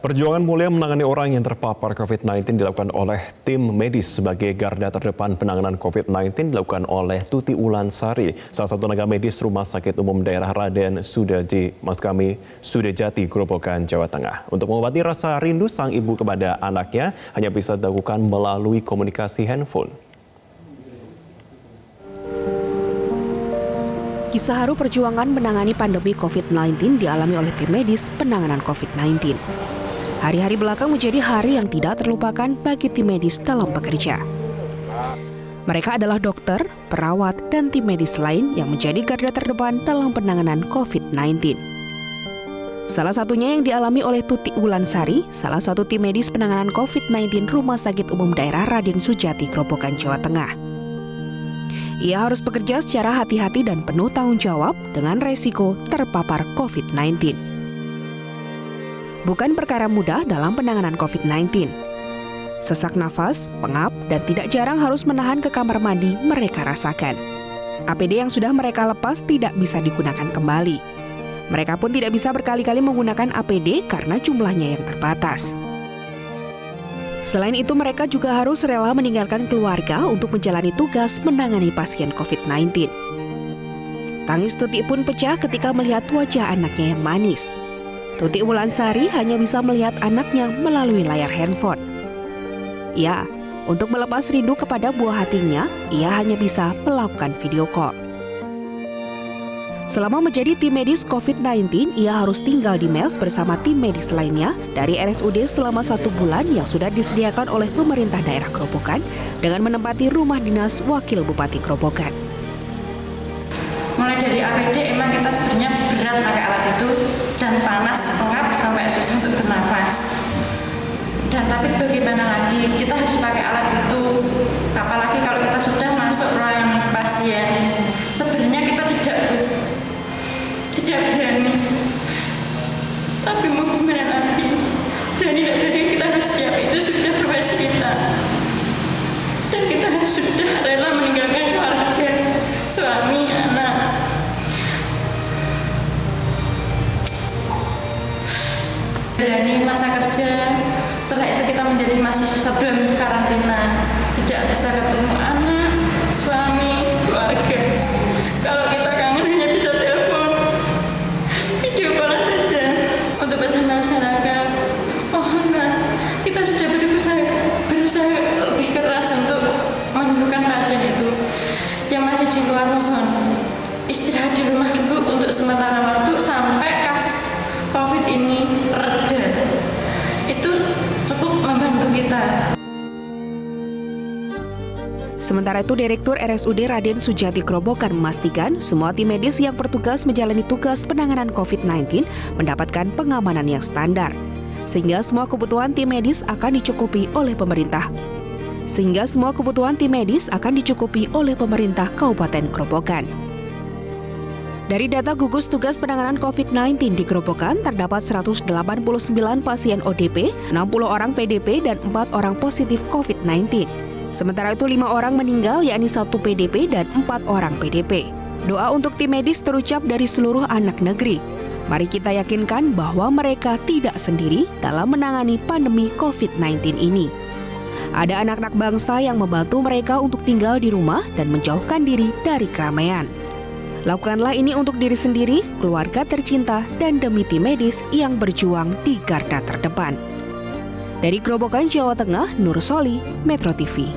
Perjuangan mulia menangani orang yang terpapar COVID-19 dilakukan oleh tim medis sebagai garda terdepan penanganan COVID-19 dilakukan oleh Tuti Ulansari, salah satu tenaga medis Rumah Sakit Umum Daerah Raden Sudajati, Grobogan, Jawa Tengah. Untuk mengobati rasa rindu sang ibu kepada anaknya hanya bisa dilakukan melalui komunikasi handphone. Kisah haru perjuangan menangani pandemi COVID-19 dialami oleh tim medis penanganan COVID-19. Hari-hari belakang menjadi hari yang tidak terlupakan bagi tim medis dalam bekerja. Mereka adalah dokter, perawat, dan tim medis lain yang menjadi garda terdepan dalam penanganan COVID-19. Salah satunya yang dialami oleh Tuti Ulansari, salah satu tim medis penanganan COVID-19 Rumah Sakit Umum Daerah Raden Sudajati, Grobogan, Jawa Tengah. Ia harus bekerja secara hati-hati dan penuh tanggung jawab dengan resiko terpapar COVID-19. Bukan perkara mudah dalam penanganan COVID-19. Sesak nafas, pengap, dan tidak jarang harus menahan ke kamar mandi mereka rasakan. APD yang sudah mereka lepas tidak bisa digunakan kembali. Mereka pun tidak bisa berkali-kali menggunakan APD karena jumlahnya yang terbatas. Selain itu, mereka juga harus rela meninggalkan keluarga untuk menjalani tugas menangani pasien COVID-19. Tangis Tuti pun pecah ketika melihat wajah anaknya yang manis. Tuti Ulansari hanya bisa melihat anaknya melalui layar handphone. Ya, untuk melepas rindu kepada buah hatinya, ia hanya bisa melakukan video call. Selama menjadi tim medis COVID-19, ia harus tinggal di mes bersama tim medis lainnya dari RSUD selama 1 bulan yang sudah disediakan oleh pemerintah daerah Grobogan dengan menempati rumah dinas Wakil Bupati Grobogan. Mulai dari APD emang kita sebenarnya berat pakai alat itu dan panas, pengap sampai susah untuk bernafas. Dan tapi bagaimana lagi, kita harus pakai alat itu. Apalagi kalau kita sudah masuk ruang pasien, sebenarnya kita tidak berani. Tapi mau gimana lagi? Berani tidak berani kita harus siap, itu sudah profesi kita. Dan kita harus sudah rela meninggalkan keluarga, suami, anak. Berani masa kerja, setelah itu kita menjadi mahasiswa sebelum karantina, tidak bisa ketemu anak, suami, keluarga. Kalau kita kangen hanya bisa telepon, video call saja. Untuk pesan masyarakat, mohonlah kita sudah berusaha lebih keras untuk menyembuhkan pasien itu. Yang masih di luar, mohon istirahat di rumah dulu untuk sementara waktu sampai kasus COVID ini reda. Itu cukup membantu kita. Sementara itu, Direktur RSUD Raden Sudajati Grobogan memastikan semua tim medis yang bertugas menjalani tugas penanganan COVID-19 mendapatkan pengamanan yang standar, sehingga semua kebutuhan tim medis akan dicukupi oleh pemerintah. Kabupaten Grobogan. Dari data gugus tugas penanganan COVID-19 di Grobogan, terdapat 189 pasien ODP, 60 orang PDP, dan 4 orang positif COVID-19. Sementara itu 5 orang meninggal, yakni 1 PDP dan 4 orang PDP. Doa untuk tim medis terucap dari seluruh anak negeri. Mari kita yakinkan bahwa mereka tidak sendiri dalam menangani pandemi COVID-19 ini. Ada anak-anak bangsa yang membantu mereka untuk tinggal di rumah dan menjauhkan diri dari keramaian. Lakukanlah ini untuk diri sendiri, keluarga tercinta, dan demi tim medis yang berjuang di garda terdepan. Dari Grobogan, Jawa Tengah, Nur Soli, Metro TV.